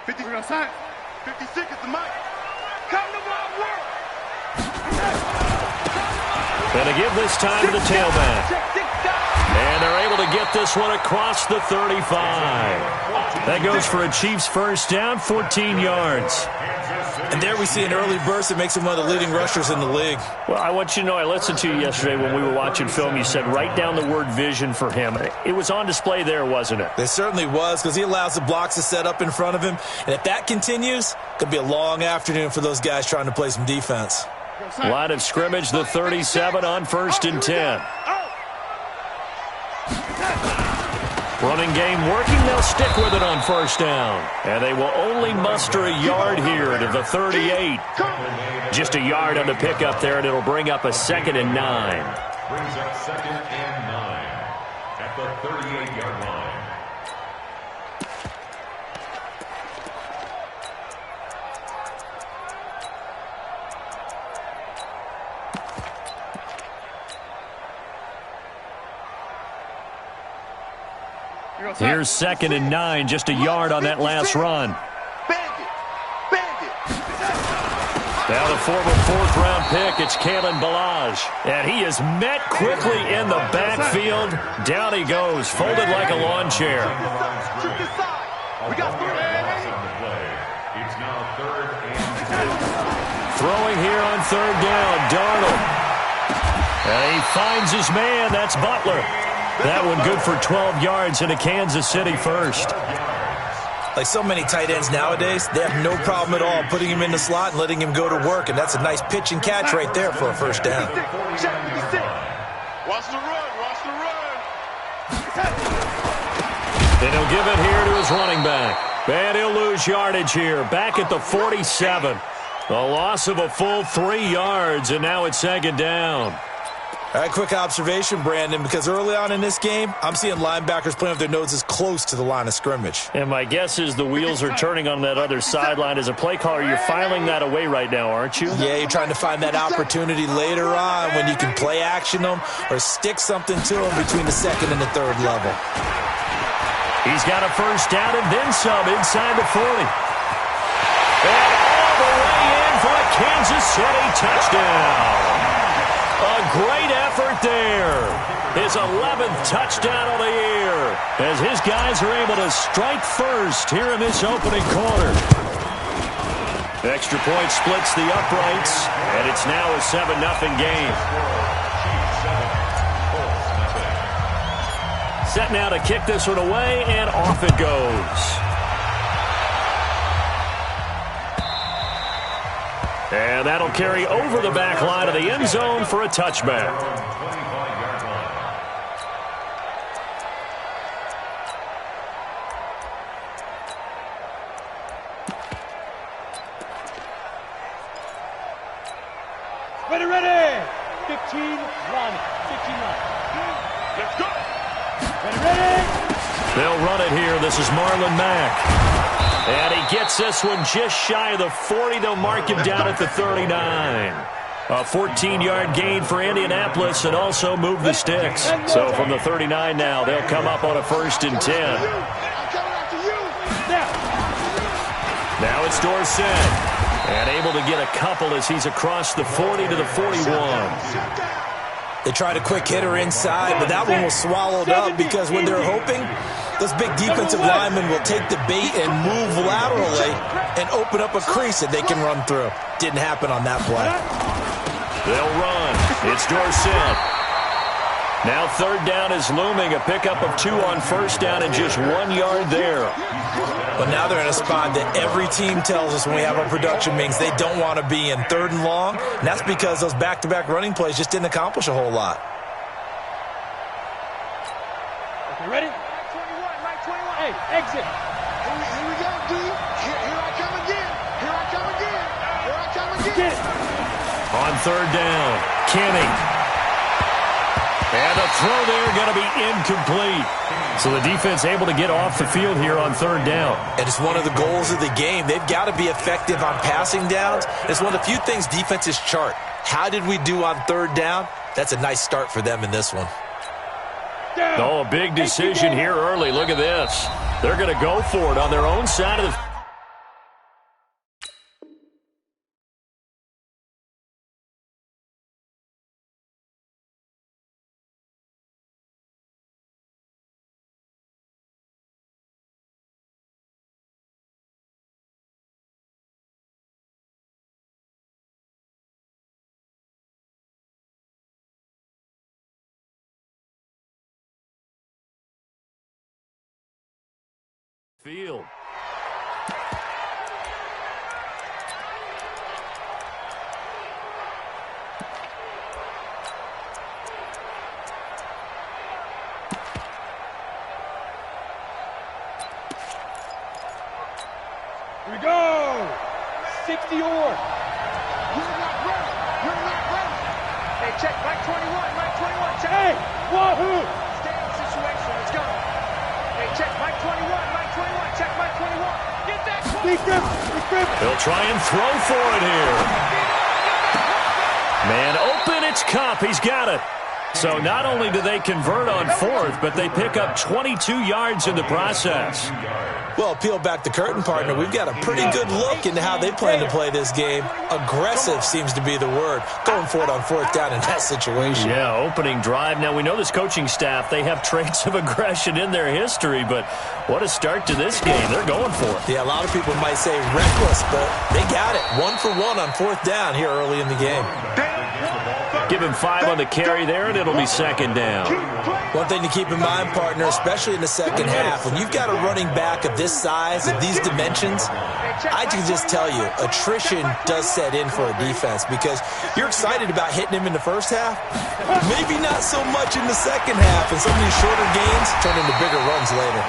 50 outside. 56 is the mic. Come to my work. Gonna give this time to the tailback. And they're able to get this one across the 35. That goes for a Chiefs first down, 14 yards. And there we see an early burst that makes him one of the leading rushers in the league. Well, I want you to know, I listened to you yesterday when we were watching film. You said write down the word vision for him. It was on display there, wasn't it? It certainly was, because he allows the blocks to set up in front of him. And if that continues, it could be a long afternoon for those guys trying to play some defense. Line of scrimmage, the 37 on 1st and 10. Running game working, they'll stick with it on 1st down. And they will only muster a yard here to the 38. Just a yard on the pickup there, and it'll bring up a 2nd and 9. Brings up 2nd and 9 at the 38-yard line. Here's 2nd and 9, just a yard on that last run. Now the former 4th-round pick, it's Kalen Ballage. And he is met quickly in the backfield. Down he goes, folded like a lawn chair. Throwing here on 3rd down, Darnold. And he finds his man, that's Butler. That one good for 12 yards in a Kansas City first. Like so many tight ends nowadays, they have no problem at all putting him in the slot and letting him go to work, and that's a nice pitch and catch right there for a first down. Watch the run, watch the run. And he'll give it here to his running back. And he'll lose yardage here, back at the 47. A loss of a full 3 yards, and now it's 2nd down. All right, quick observation, Brandon, because early on in this game, I'm seeing linebackers playing with their noses close to the line of scrimmage. And my guess is the wheels are turning on that other sideline. As a play caller, you're filing that away right now, aren't you? Yeah, you're trying to find that opportunity later on when you can play action them or stick something to them between the 2nd and the 3rd level. He's got a first down and then some inside the 40. And all the way in for a Kansas City touchdown. A great effort there. His 11th touchdown of the year as his guys are able to strike first here in this opening quarter. Extra point splits the uprights, and it's now a 7-0 game. Set now to kick this one away, and off it goes. And that'll carry over the back line of the end zone for a touchback. Ready. 15, run. 15, run. Let's go. Ready. They'll run it here. This is Marlon Mack. And he gets this one just shy of the 40. They'll mark him down at the 39. A 14-yard gain for Indianapolis and also move the sticks. So from the 39 now, they'll come up on a 1st and 10. Now it's Dorsett. And able to get a couple as he's across the 40 to the 41. They tried a quick hitter inside, but that one was swallowed up because when they're hoping, those big defensive linemen will take the bait and move laterally and open up a crease that they can run through. Didn't happen on that play. They'll run. It's Dorsett. Now 3rd down is looming. A pickup of 2 on 1st down and just 1 yard there. But now they're in a spot that every team tells us when we have our production meetings they don't want to be in, 3rd and long. And that's because those back-to-back running plays just didn't accomplish a whole lot. Okay, ready? Right 21. Hey, exit. Here we go, D. Here I come again. Here I come again. Here I come again. Get it. On 3rd down, Kenny. And the throw there going to be incomplete. So the defense able to get off the field here on 3rd down. And it's one of the goals of the game. They've got to be effective on passing downs. It's one of the few things defenses chart. How did we do on 3rd down? That's a nice start for them in this one. Oh, a big decision here early. Look at this. They're going to go for it on their own side of the Field. Here we go. 60 or. You're not ready. You're not ready. Hey, check. Mike 21. Mike 21. Check. Hey, wahoo. Stay in the situation. Let's go. Hey, check. Mike 21. Mike 21. Check. Mike 21. Get that. Big grip. Big grip. He'll try and throw for it here. Man open, it's Cup. He's got it. So not only do they convert on fourth, but they pick up 22 yards in the process. Well, peel back the curtain, partner. We've got a pretty good look into how they plan to play this game. Aggressive seems to be the word. Going for it on fourth down in that situation. Yeah, opening drive. Now, we know this coaching staff, they have traits of aggression in their history, but what a start to this game. They're going for it. Yeah, a lot of people might say reckless, but they got it. 1 for 1 on fourth down here early in the game. Give him 5 on the carry there, and it'll be second down. One thing to keep in mind, partner, especially in the second half, when you've got a running back of this size, of these dimensions, I can just tell you, attrition does set in for a defense because you're excited about hitting him in the first half, maybe not so much in the second half, and some of these shorter gains turn into bigger runs later.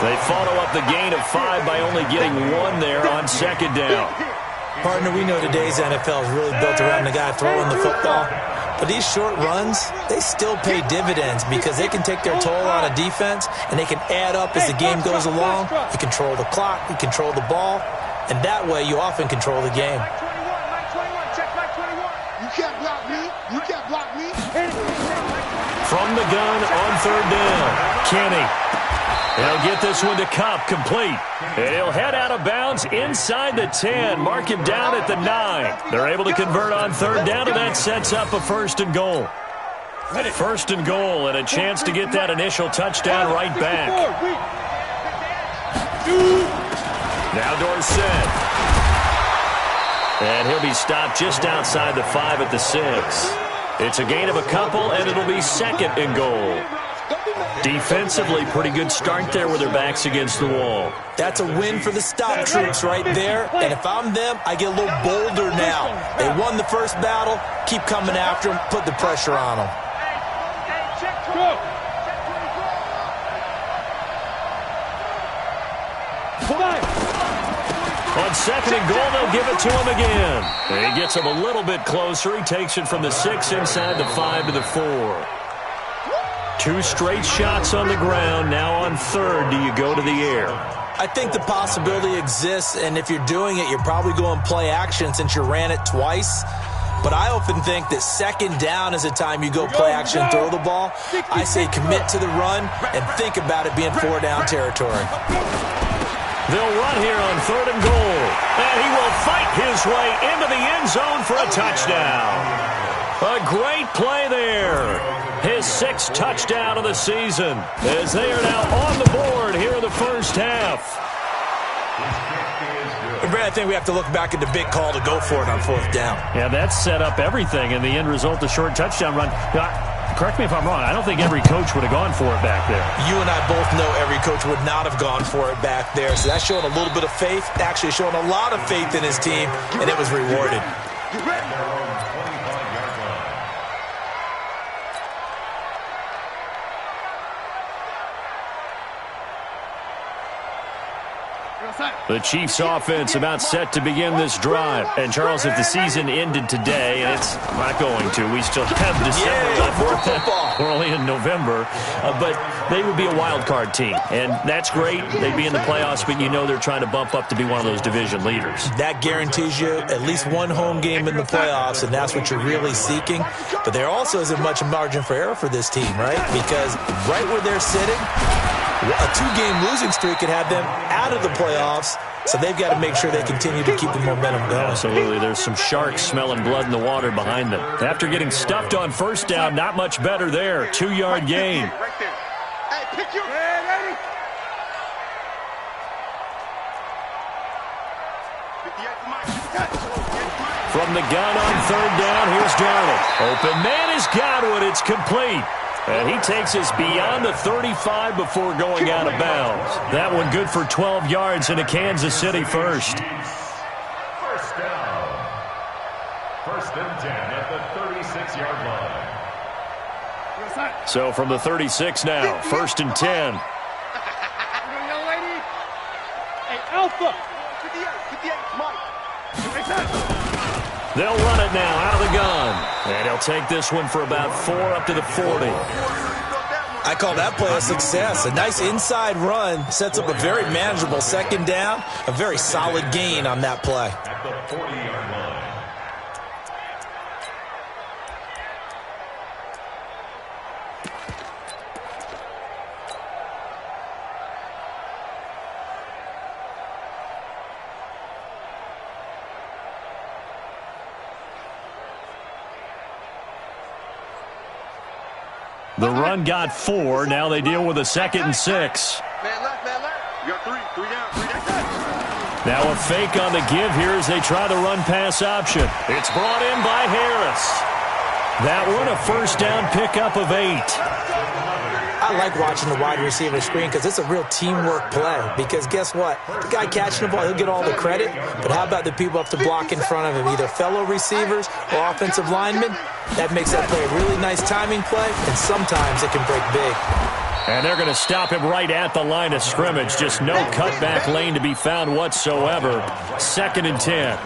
They follow up the gain of 5 by only getting 1 there on second down. Partner, we know today's NFL is really built around the guy throwing the football. But these short runs, they still pay dividends because they can take their toll on a defense, and they can add up as the game goes along. You control the clock, you control the ball, and that way you often control the game. You can't block me. You can't block me. From the gun on third down, Kenny. He'll get this one to Cup, complete. And he'll head out of bounds inside the 10. Mark him down at the 9. They're able to convert on third down, and that sets up a first and goal. First and goal, and a chance to get that initial touchdown right back. Now Dorsett. And he'll be stopped just outside the 5 at the 6. It's a gain of a couple, and it'll be second and goal. Defensively, pretty good start there with their backs against the wall. That's a win for the stop troops right there. And if I'm them, I get a little bolder now. They won the first battle. Keep coming after them. Put the pressure on them. On second and goal, they'll give it to him again. And he gets him a little bit closer. He takes it from the 6 inside the 5 to the 4. 2 straight shots on the ground. Now on third, do you go to the air? I think the possibility exists, and if you're doing it, you're probably going play action since you ran it twice. But I often think that second down is the time you go play action and throw the ball. I say commit to the run and think about it being 4-down territory. They'll run here on third and goal. And he will fight his way into the end zone for a touchdown. A great play there. His 6th touchdown of the season as they are now on the board here in the first half. Brad, I think we have to look back at the big call to go for it on fourth down. Yeah, that set up everything in the end result, the short touchdown run. Correct me if I'm wrong. I don't think every coach would have gone for it back there. You and I both know every coach would not have gone for it back there. So that's showing a little bit of faith, actually showing a lot of faith in his team, and it was rewarded. The Chiefs offense about set to begin this drive. And, Charles, if the season ended today, and it's not going to, we still have December left. We're only in November. But they would be a wild card team. And that's great. They'd be in the playoffs, but you know they're trying to bump up to be one of those division leaders. That guarantees you at least one home game in the playoffs, and that's what you're really seeking. But there also isn't much margin for error for this team, right? Because right where they're sitting, a 2-game losing streak could have them out of the playoffs, so they've got to make sure they continue to keep the momentum going. Absolutely. There's some sharks smelling blood in the water behind them. After getting stuffed on first down, not much better there. 2-yard gain. Hey, pick your head, ready? From the gun on third down, here's Darnold. Open man is Godwin. It's complete. And he takes us beyond the 35 before going out of bounds. That one good for 12 yards into Kansas City first. First down. First and 10 at the 36-yard line. So from the 36 now, first and 10. Young lady. Hey, Alpha. 58, Mike. They'll run it now out of the gun. And he'll take this one for about 4 up to the 40. I call that play a success. A nice inside run sets up a very manageable second down. A very solid gain on that play. At the 40-yard line. The run got 4. Now they deal with a 2nd and 6. Man left, man left. You got 3 down, 3 down. Now a fake on the give here as they try the run pass option. It's brought in by Harris. That one a first down pickup of 8. I like watching the wide receiver screen because it's a real teamwork play. Because guess what? The guy catching the ball, he'll get all the credit. But how about the people up to block in front of him? Either fellow receivers or offensive linemen. That makes that play a really nice timing play. And sometimes it can break big. And they're going to stop him right at the line of scrimmage. Just no cutback lane to be found whatsoever. 2nd and 10.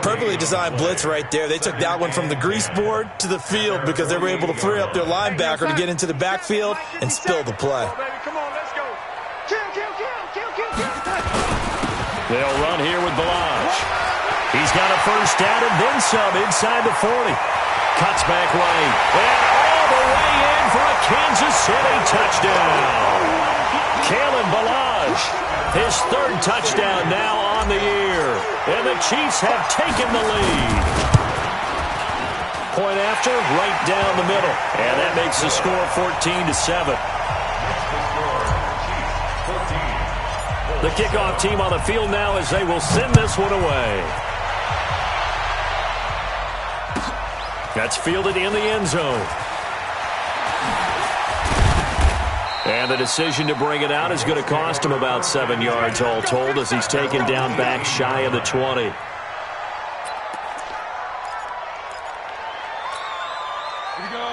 Perfectly designed blitz right there. They took that one from the grease board to the field because they were able to free up their linebacker to get into the backfield and spill the play. Come on, let's go. Kill. They'll run here with Balaj. He's got a first down and then some inside the 40. Cuts back right. And all the way in for a Kansas City touchdown. Kalen Balaj, his 3rd touchdown now on the year. And the Chiefs have taken the lead. Point after, right down the middle. And that makes the score 14-7. The kickoff team on the field now as they will send this one away. That's fielded in the end zone. And the decision to bring it out is going to cost him about 7 yards all told as he's taken down back shy of the 20.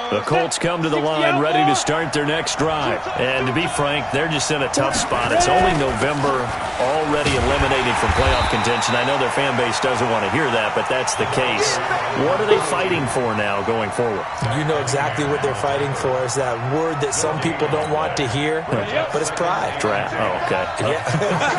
The Colts come to the line ready to start their next drive. And to be frank, they're just in a tough spot. It's only November, already eliminated from playoff contention. I know their fan base doesn't want to hear that, but that's the case. What are they fighting for now going forward? You know exactly what they're fighting for. Is that word that some people don't want to hear, but it's pride. Draft. Oh, okay. Yeah.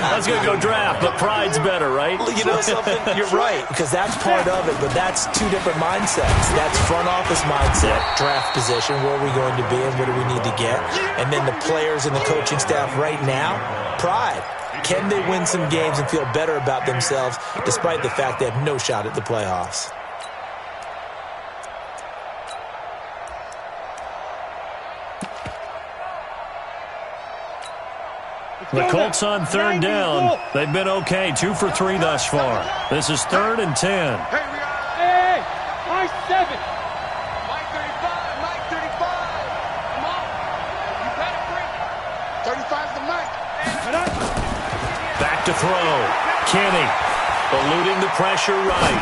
I was going to go draft, but pride's better, right? You know something? You're right, because that's part of it, but that's 2 different mindsets. That's front office mindset, draft position, where are we going to be and what do we need to get? And then the players and the coaching staff right now, pride. Can they win some games and feel better about themselves despite the fact they have no shot at the playoffs? The Colts on 3rd down. They've been okay, 2 for 3 thus far. This is 3rd and 10. Hey, Mike 7. Mike 35, Mike 35. Come on. You better bring it. 35's the Mike. Back to throw. Kenny eluding the pressure right.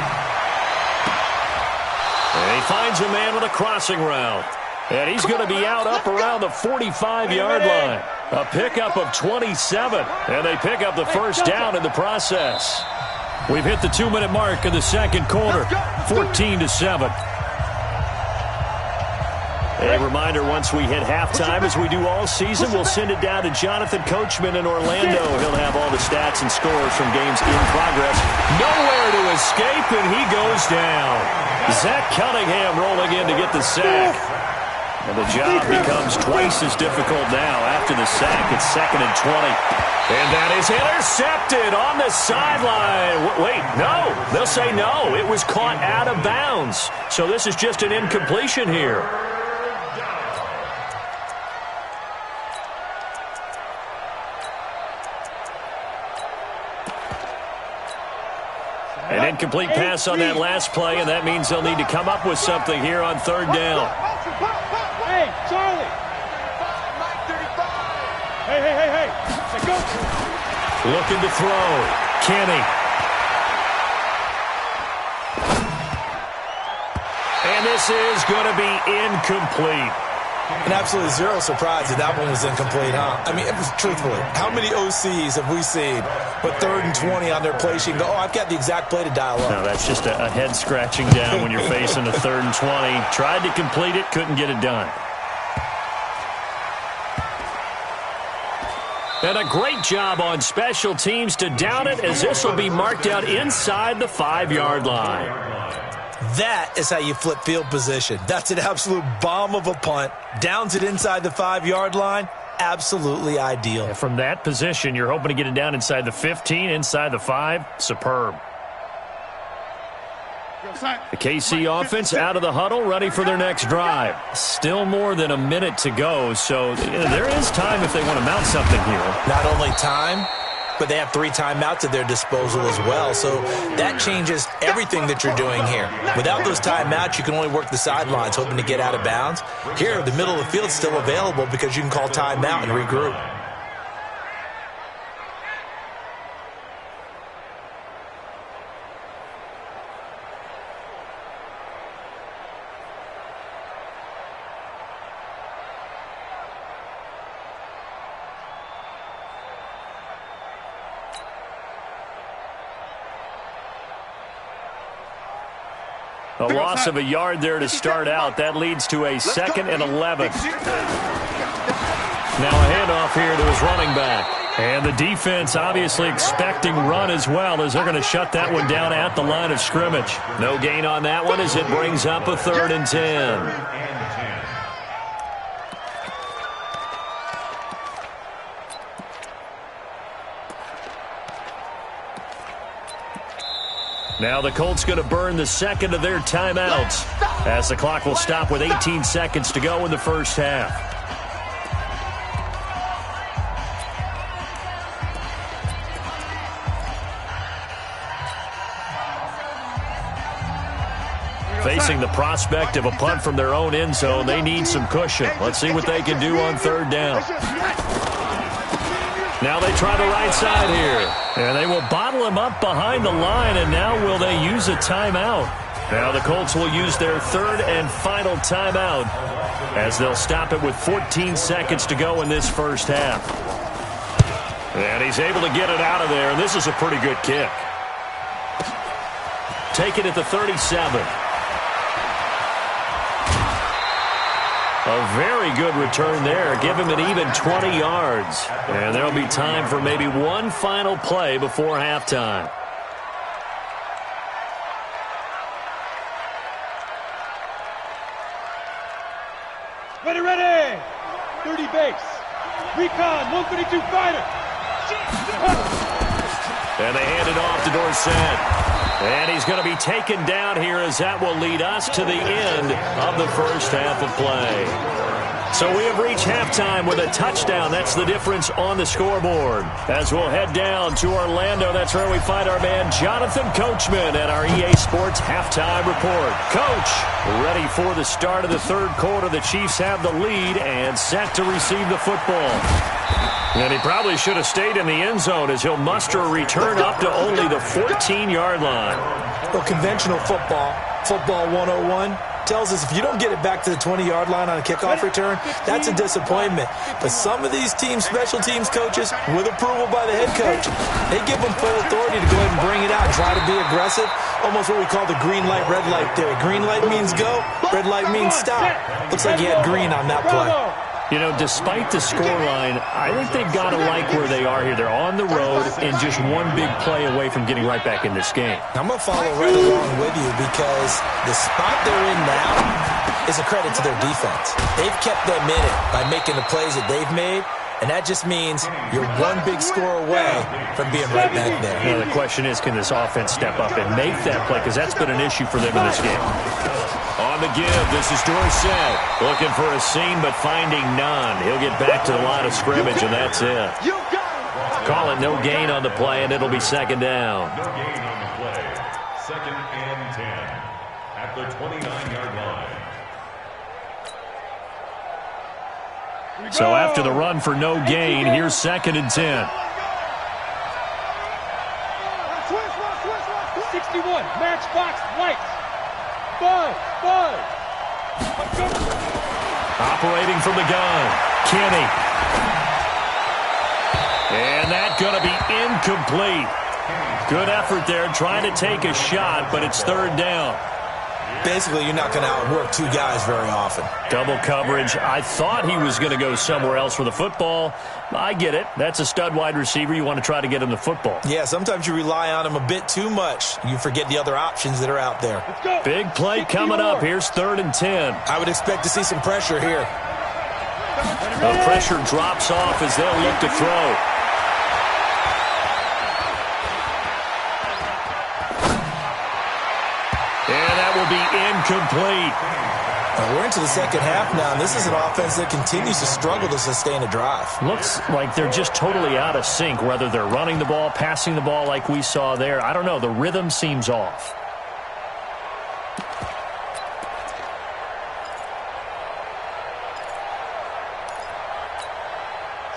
And he finds a man with a crossing route. And he's going to be out up around the 45-yard line. A pickup of 27. And they pick up the first down in the process. We've hit the 2-minute mark in the second quarter. 14-7. A reminder, once we hit halftime, as we do all season, we'll send it down to Jonathan Coachman in Orlando. He'll have all the stats and scores from games in progress. Nowhere to escape, and he goes down. Zach Cunningham rolling in to get the sack. And the job becomes twice as difficult now after the sack. It's 2nd and 20. And that is intercepted on the sideline. Wait, no. They'll say no. It was caught out of bounds. So this is just an incompletion here. An incomplete pass on that last play, and that means they'll need to come up with something here on 3rd down. Hey, Hey. Let's go. Looking to throw. Kenny. And this is going to be incomplete. And absolutely zero surprise that one was incomplete, huh? I mean, truthfully, how many OCs have we seen with 3rd and 20 on their play sheet and go, oh, I've got the exact play to dial up? No, that's just a head scratching down when you're facing a 3rd and 20. Tried to complete it, couldn't get it done. And a great job on special teams to down it, as this will be marked out inside the 5-yard line. That is how you flip field position. That's an absolute bomb of a punt. Downs it inside the 5-yard line. Absolutely ideal. And from that position, you're hoping to get it down inside the 15, inside the 5. Superb. The KC offense out of the huddle, ready for their next drive. Still more than a minute to go, so there is time if they want to mount something here. Not only time, but they have 3 timeouts at their disposal as well. So that changes everything that you're doing here. Without those timeouts, you can only work the sidelines, hoping to get out of bounds. Here, the middle of the field is still available because you can call timeout and regroup. A loss of a yard there to start out. That leads to a 2nd and 11. Now a handoff here to his running back. And the defense obviously expecting run as well, as they're going to shut that one down at the line of scrimmage. No gain on that one as it brings up a 3rd and 10. Now the Colts going to burn the 2nd of their timeouts as the clock will stop with 18 seconds to go in the first half. Facing the prospect of a punt from their own end zone, they need some cushion. Let's see what they can do on 3rd down. Now they try the right side here. And they will bottle him up behind the line, and now will they use a timeout? Now the Colts will use their 3rd and final timeout as they'll stop it with 14 seconds to go in this first half. And he's able to get it out of there, and this is a pretty good kick. Take it at the 37. A very good return there. Give him an even 20 yards. And there'll be time for maybe one final play before halftime. Ready. 30 base. Recon, 132 fighter. And they hand it off to Dorsett. And he's going to be taken down here, as that will lead us to the end of the first half of play. So we have reached halftime with a touchdown. That's the difference on the scoreboard. As we'll head down to Orlando, that's where we find our man Jonathan Coachman at our EA Sports Halftime Report. Coach, ready for the start of the 3rd quarter. The Chiefs have the lead and set to receive the football. And he probably should have stayed in the end zone, as he'll muster a return up to only the 14-yard line. Well, conventional football 101, tells us if you don't get it back to the 20-yard line on a kickoff return, that's a disappointment. But some of these teams, special teams coaches, with approval by the head coach, they give them full authority to go ahead and bring it out and try to be aggressive. Almost what we call the green light, red light theory. Green light means go, red light means stop. Looks like he had green on that play. You know, despite the scoreline, I think they've got to like where they are here. They're on the road and just one big play away from getting right back in this game. I'm going to follow right along with you, because the spot they're in now is a credit to their defense. They've kept them in it by making the plays that they've made, and that just means you're one big score away from being right back there. Now, the question is, can this offense step up and make that play? Because that's been an issue for them in this game. On the give, this is Dorsett. Looking for a seam, but finding none. He'll get back to the line of scrimmage, and that's it. Call it no gain on the play, and it'll be 2nd down. No gain on the play. 2nd and 10 at the 29-yard line. So after the run for no gain, here's 2nd and 10. 61, matchbox, lights. 5. Operating from the gun, Kenny. And that's going to be incomplete. Good effort there, trying to take a shot, but it's 3rd down. Basically, you're not going to outwork 2 guys very often. Double coverage. I thought he was going to go somewhere else with the football. I get it. That's a stud wide receiver. You want to try to get him the football. Yeah, sometimes you rely on him a bit too much. You forget the other options that are out there. Big play coming up. Here's 3rd and 10. I would expect to see some pressure here. The pressure drops off as they'll look to throw. And that will be incomplete. We're into the second half now, and this is an offense that continues to struggle to sustain a drive. Looks like they're just totally out of sync, whether they're running the ball, passing the ball like we saw there. I don't know. The rhythm seems off.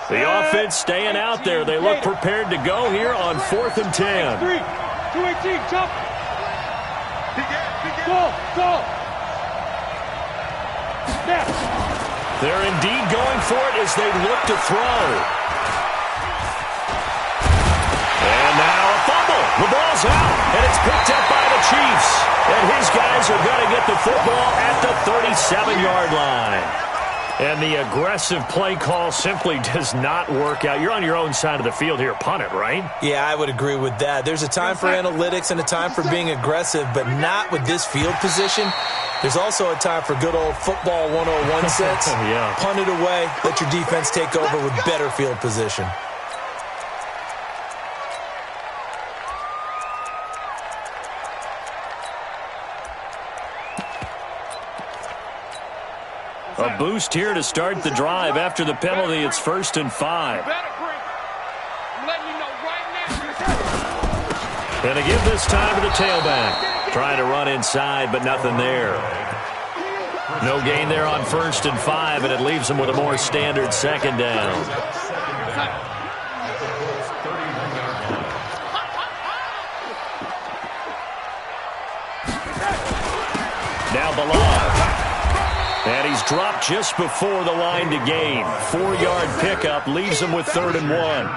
The offense staying out there. They look prepared to go here on 4th and 10. 218, jump. Go. They're indeed going for it as they look to throw. And now a fumble. The ball's out, and it's picked up by the Chiefs. And his guys are going to get the football at the 37-yard line. And the aggressive play call simply does not work out. You're on your own side of the field here. Punt it, right? Yeah, I would agree with that. There's a time for analytics and a time for being aggressive, but not with this field position. There's also a time for good old football 101 sense. Yeah. Punt it away. Let your defense take over with better field position. A boost here to start the drive. After the penalty, it's 1st and 5. I'm letting you know right now. And to give this time to the tailback. Trying to run inside, but nothing there. No gain there on 1st and 5, and it leaves them with a more standard 2nd down. Now Bilal. And he's dropped just before the line to gain. 4-yard pickup leaves them with 3rd and 1.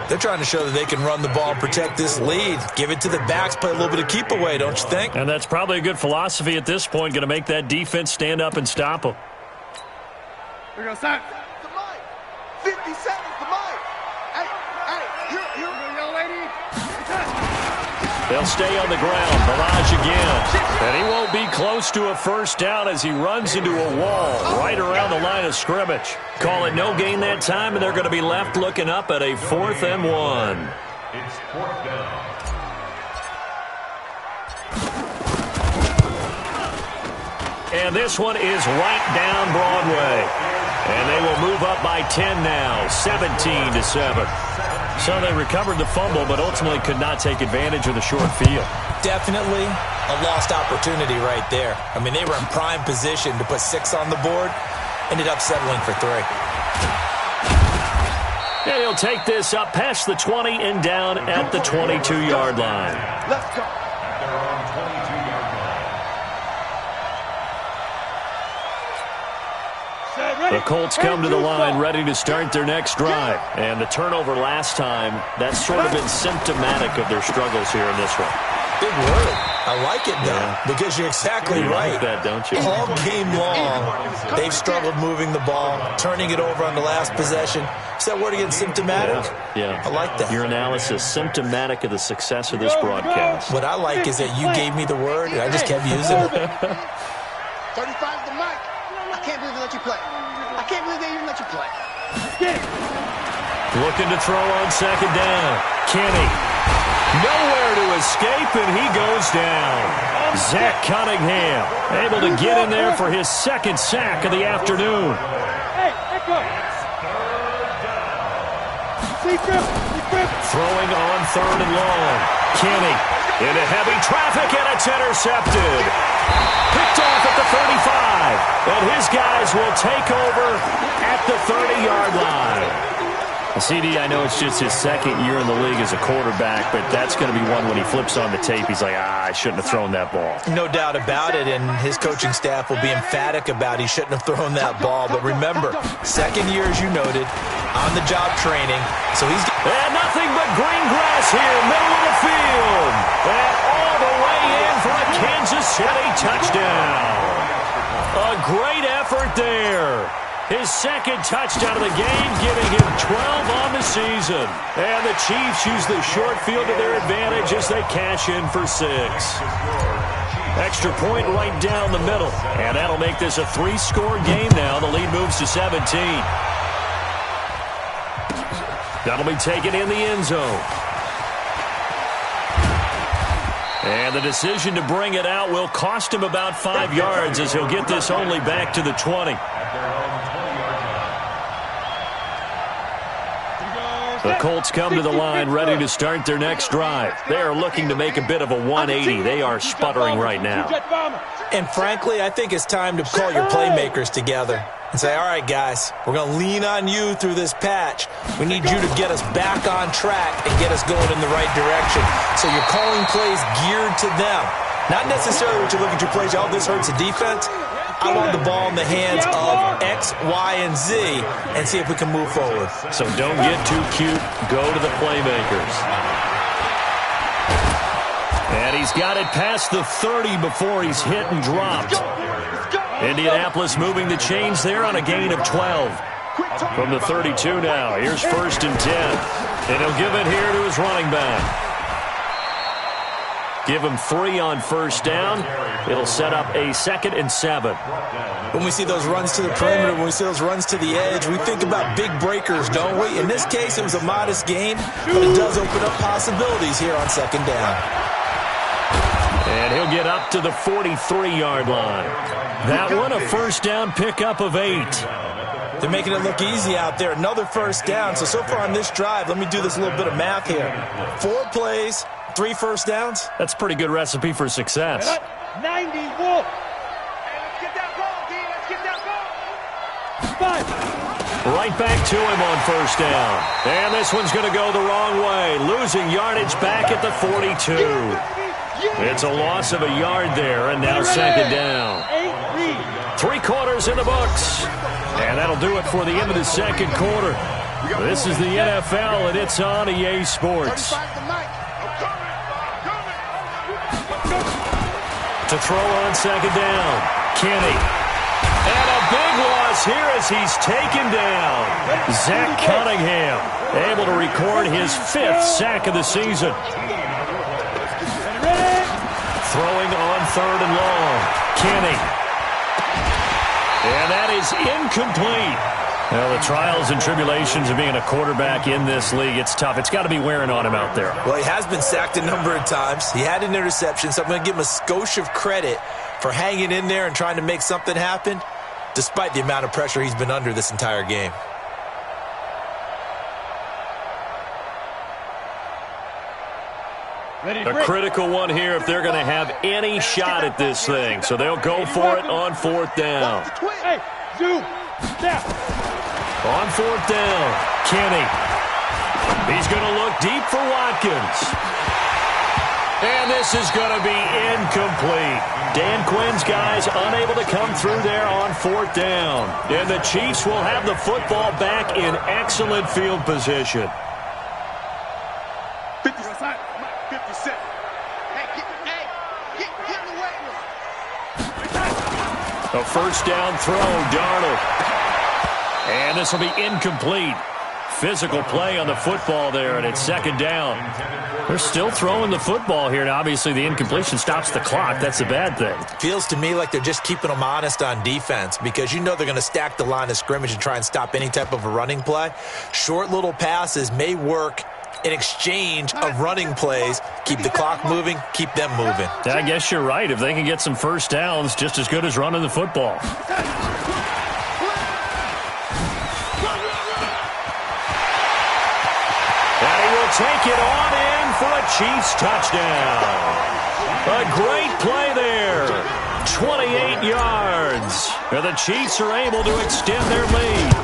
They're trying to show that they can run the ball and protect this lead. Give it to the backs, play a little bit of keep away, don't you think? And that's probably a good philosophy at this point, going to make that defense stand up and stop them. We're going to start. 50 seconds to Mike. Hey, here, young lady. They'll stay on the ground. Barrage again. And he won't be close to a 1st down as he runs into a wall right around the line of scrimmage. Call it no gain that time, and they're going to be left looking up at a 4th and 1. It's 4th down. And this one is right down Broadway. And they will move up by 10 now, 17-7. So they recovered the fumble, but ultimately could not take advantage of the short field. Definitely a lost opportunity right there. I mean, they were in prime position to put 6 on the board. Ended up settling for 3. And he'll take this up past the 20 and down at the 22-yard line. Let's go. They're on 22-yard line. The Colts come to the line ready to start their next drive. And the turnover last time, that's sort of been symptomatic of their struggles here in this one. Big word. I like it, though, because you're exactly right. Like that, don't you? All game long, they've struggled moving the ball, turning it over on the last possession. Is that word again, symptomatic? Yeah. I like that. Your analysis, symptomatic of the success of this broadcast. What I like is that you gave me the word, and I just kept using it. 35's the mic. I can't believe they let you play. I can't believe they even let you play. Looking to throw on 2nd down. Kenny. Nowhere to escape, and he goes down. Zach Cunningham able to get in there for his 2nd sack of the afternoon. Hey, echo. Throwing on 3rd and long. Kenny. Into heavy traffic, and it's intercepted. Picked off at the 35. And his guys will take over at the 30-yard line. CD, I know it's just his second year in the league as a quarterback, but that's going to be one when he flips on the tape. He's like, I shouldn't have thrown that ball. No doubt about it, and his coaching staff will be emphatic about he shouldn't have thrown that ball. But remember, second year, as you noted, on-the-job training, so he's... And nothing but green grass here, middle of the field. And all the way in for a Kansas City touchdown. A great effort there. His second touchdown of the game, giving him 12 on the season. And the Chiefs use the short field to their advantage as they cash in for 6. Extra point right down the middle. And that'll make this a 3-score game now. The lead moves to 17. That'll be taken in the end zone. And the decision to bring it out will cost him about 5 yards as he'll get this only back to the 20. The Colts come to the line ready to start their next drive. They are looking to make a bit of a 180. They are sputtering right now. And frankly, I think it's time to call your playmakers together and say, all right, guys, we're going to lean on you through this patch. We need you to get us back on track and get us going in the right direction. So you're calling plays geared to them. Not necessarily what you look at your plays, oh, this hurts the defense. I want the ball in the hands of X, Y, and Z and see if we can move forward. So don't get too cute. Go to the playmakers. And he's got it past the 30 before he's hit and dropped. Indianapolis moving the chains there on a gain of 12. From the 32 now. Here's 1st and 10. And he'll give it here to his running back. Give him 3 on 1st down. It'll set up a 2nd and 7. When we see those runs to the perimeter, when we see those runs to the edge, we think about big breakers, don't we? In this case, it was a modest gain, but it does open up possibilities here on 2nd down. And he'll get up to the 43-yard line. That one, a 1st down pickup of 8. They're making it look easy out there. Another 1st down. So far on this drive, let me do this little bit of math here. 4 plays, 3 1st downs. That's a pretty good recipe for success. 90 Wolf. Hey, let's get that ball, D. Let's get that ball. 5. Right back to him on 1st down. And this one's going to go the wrong way. Losing yardage back at the 42. It's a loss of a yard there, and now 2nd down. 3 quarters in the books. And that'll do it for the end of the 2nd quarter. This is the NFL, and it's on EA Sports. To throw on 2nd down. Kenny. And a big loss here as he's taken down. Zach Cunningham able to record his 5th sack of the season. Throwing on 3rd and long. Kenny. And that is incomplete. Well, the trials and tribulations of being a quarterback in this league, it's tough. It's got to be wearing on him out there. Well, he has been sacked a number of times. He had an interception, so I'm going to give him a skosh of credit for hanging in there and trying to make something happen, despite the amount of pressure he's been under this entire game. A critical one here if they're going to have any shot at this thing. So they'll go for it on 4th down. Hey, zoom, step. On 4th down, Kenny. He's going to look deep for Watkins. And this is going to be incomplete. Dan Quinn's guys unable to come through there on 4th down. And the Chiefs will have the football back in excellent field position. 57. Hey, get away. A 1st down throw, Darnold. And this will be incomplete. Physical play on the football there, and it's 2nd down. They're still throwing the football here, and obviously the incompletion stops the clock. That's a bad thing. Feels to me like they're just keeping them honest on defense because you know they're going to stack the line of scrimmage and try and stop any type of a running play. Short little passes may work in exchange of running plays. Keep the clock moving, keep them moving. I guess you're right. If they can get some 1st downs, just as good as running the football. And he will take it on in for a Chiefs touchdown. A great play there. 28 yards. And the Chiefs are able to extend their lead.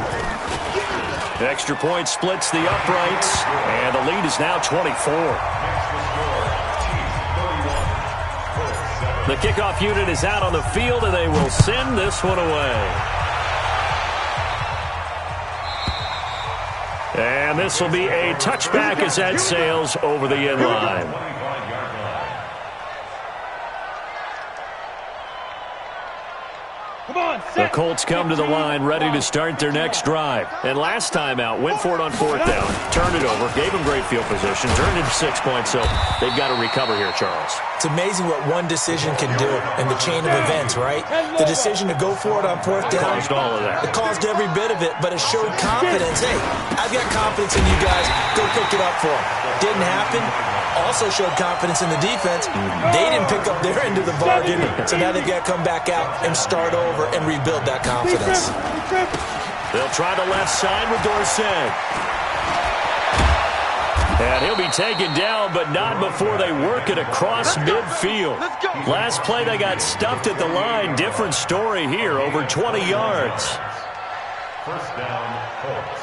Extra point splits the uprights, and the lead is now 24. The kickoff unit is out on the field, and they will send this one away. And this will be a touchback as that sails over the end line. The Colts come to the line ready to start their next drive. And last time out, went for it on fourth down, turned it over, gave them great field position, turned it 6 points, so they've got to recover here, Charles. It's amazing what one decision can do in the chain of events, right? The decision to go for it on fourth down. Caused all of that. It caused every bit of it, but it showed confidence. Hey, I've got confidence in you guys. Go pick it up for them. Didn't happen. Also showed confidence in the defense. They didn't pick up their end of the bargain, so now they've got to come back out and start over and rebuild that confidence. They'll try the left side with Dorsett. And he'll be taken down, but not before they work it across midfield. Last play, they got stuffed at the line. Different story here, over 20 yards. First down, Colts.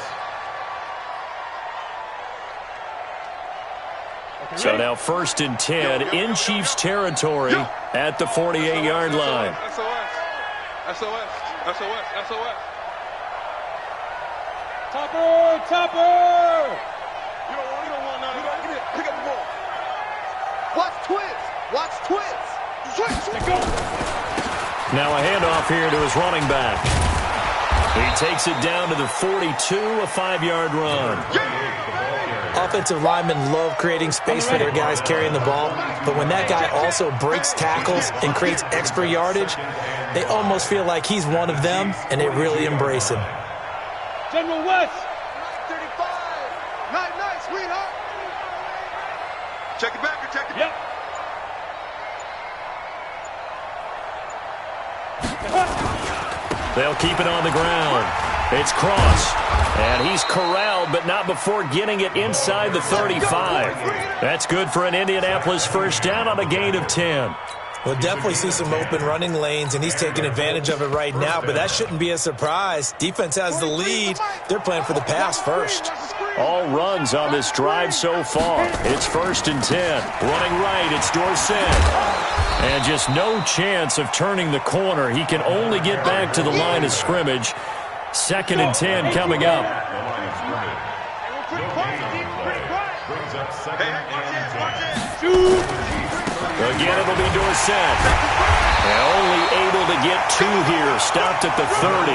So now 1st and 10 in Chiefs territory at the 48-yard line. SOS. SOS. SOS. Topper! You don't want none. Get it. Pick up the ball. Watch twist. Switch. Go. Now a handoff here to his running back. He takes it down to the 42, a 5-yard run. Offensive linemen love creating space for their guys carrying the ball, but when that guy also breaks tackles and creates extra yardage, they almost feel like he's one of them, and they really embrace him. General West. 35. Nice, sweetheart. Check it back. Yep. They'll keep it on the ground. It's Cross. And he's corralled, but not before getting it inside the 35. That's good for an Indianapolis first down on a gain of 10. We'll definitely see some open running lanes, and he's taking advantage of it right now, but that shouldn't be a surprise. Defense has the lead. They're playing for the pass first. All runs on this drive so far. It's 1st and 10. Running right, it's Dorsett. And just no chance of turning the corner. He can only get back to the line of scrimmage. 2nd and 10 coming up. Again, it'll be Dorsett. Only able to get 2 here. Stopped at the 30.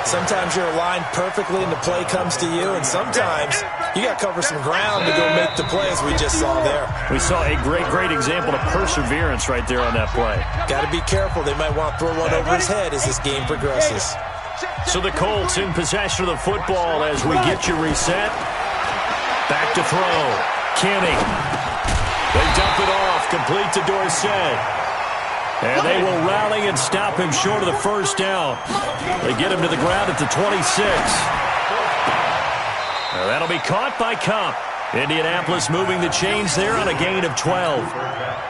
Sometimes you're aligned perfectly and the play comes to you, and sometimes you got to cover some ground to go make the play, as we just saw there. We saw a great example of perseverance right there on that play. Got to be careful. They might want to throw one over his head as this game progresses. So the Colts in possession of the football as we get you reset. Back to throw. Kenny. They dump it off, complete to Dorsett. And they will rally and stop him short of the first down. They get him to the ground at the 26. Now that'll be caught by Cup. Indianapolis moving the chains there on a gain of 12.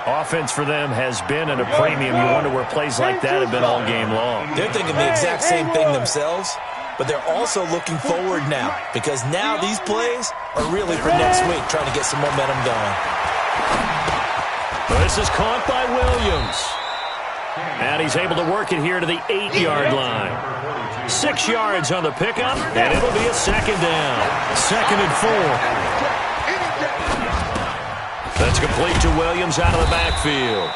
Offense for them has been at a premium. You wonder where plays like that have been all game long. They're thinking the exact same thing themselves, but they're also looking forward now, because now these plays are really for next week, trying to get some momentum going. This is caught by Williams. And he's able to work it here to the 8-yard line. 6 yards on the pickup, and it'll be a 2nd down. 2nd and 4. That's complete to Williams out of the backfield.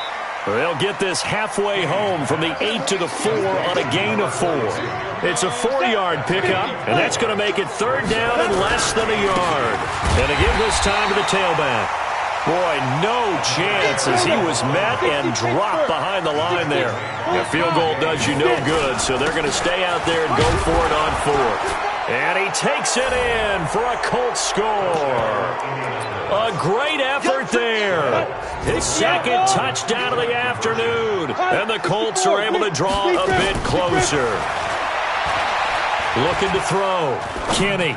They'll get this halfway home from the 8 to the 4 on a gain of 4. It's a 4-yard pickup, and that's going to make it 3rd down and less than a yard. And to give this time to the tailback. Boy, no chance as he was met and dropped behind the line there. A field goal does you no good, so they're going to stay out there and go for it on 4th. And he takes it in for a Colts score. A great effort there. His 2nd touchdown of the afternoon. And the Colts are able to draw a bit closer. Looking to throw. Kenny.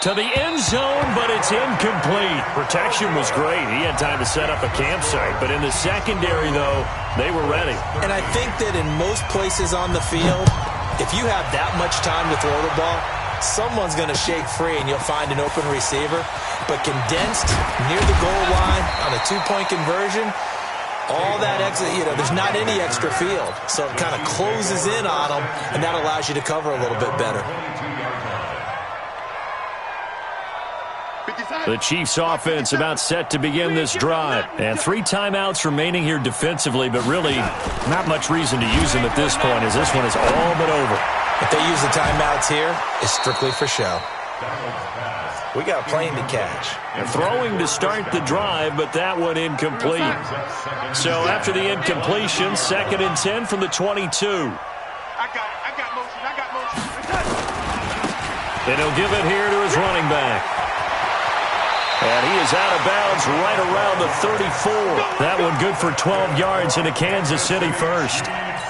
to the end zone, but it's incomplete. Protection was great. He had time to set up a campsite, but in the secondary, though, they were ready. And I think that in most places on the field, if you have that much time to throw the ball, someone's going to shake free and you'll find an open receiver. But condensed near the goal line on a two-point conversion, all that extra, there's not any extra field. So it kind of closes in on them, and that allows you to cover a little bit better. The Chiefs offense about set to begin this drive. And 3 timeouts remaining here defensively, but really not much reason to use them at this point as this one is all but over. If they use the timeouts here, it's strictly for show. We got a plane to catch. And throwing to start the drive, but that one incomplete. So after the incompletion, 2nd and 10 from the 22. I got motion. And he'll give it here to his running back. And he is out of bounds right around the 34. That one good for 12 yards into Kansas City first.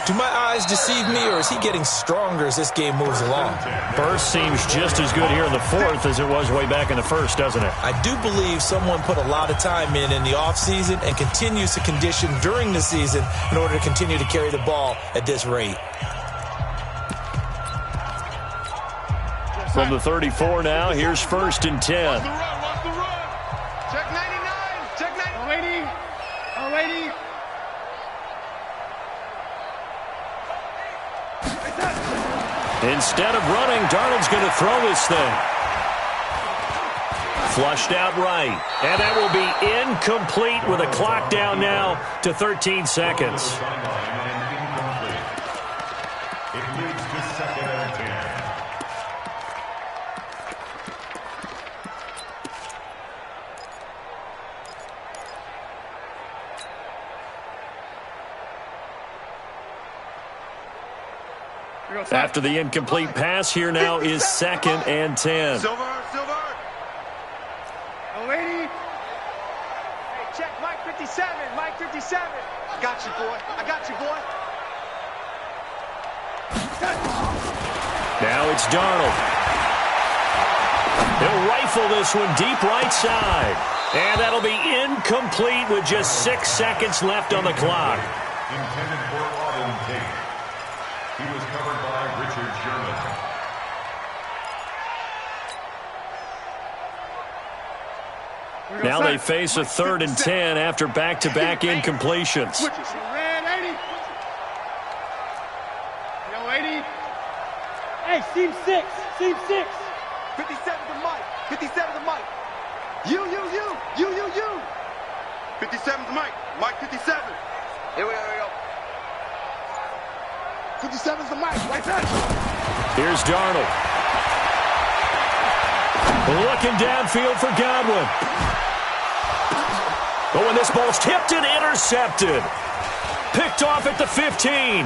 Do my eyes deceive me, or is he getting stronger as this game moves along? Burst seems just as good here in the 4th as it was way back in the 1st, doesn't it? I do believe someone put a lot of time in the offseason and continues to condition during the season in order to continue to carry the ball at this rate. From the 34 now, here's 1st and 10. Check 99. Check 99. Lady. Instead of running, Darnold's going to throw this thing. Flushed out right. And that will be incomplete with a clock down now to 13 seconds. It moves to 2nd and 10. After the incomplete pass, here now is 2nd and 10. Silver. Lady. Hey, check Mike 57. Mike 57. I got you, boy. Now it's Darnold. He'll rifle this one deep right side. And that'll be incomplete with just 6 seconds left on the clock. Intended for Auden Tate. He was covered by Richard Sherman. Now they face a 3rd and 10 after back-to-back incompletions. Hey, seam 6. 57 to Mike. 57 to Mike. You. 57 to Mike. Mike 57. Here we go. 57's the Mike. Right there. Here's Darnold. Looking downfield for Godwin. Oh, and this ball's tipped and intercepted. Picked off at the 15.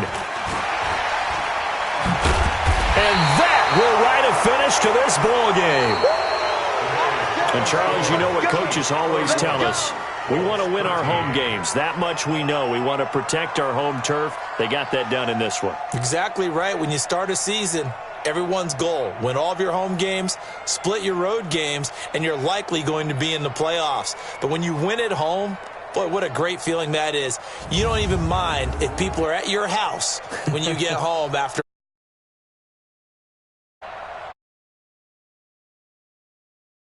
And that will write a finish to this ball game. And, Charles, you know what coaches always tell us. We want to win our home games. That much we know. We want to protect our home turf. They got that done in this one. Exactly right. When you start a season, everyone's goal, win all of your home games, split your road games, and you're likely going to be in the playoffs. But when you win at home, boy, what a great feeling that is. You don't even mind if people are at your house when you get home after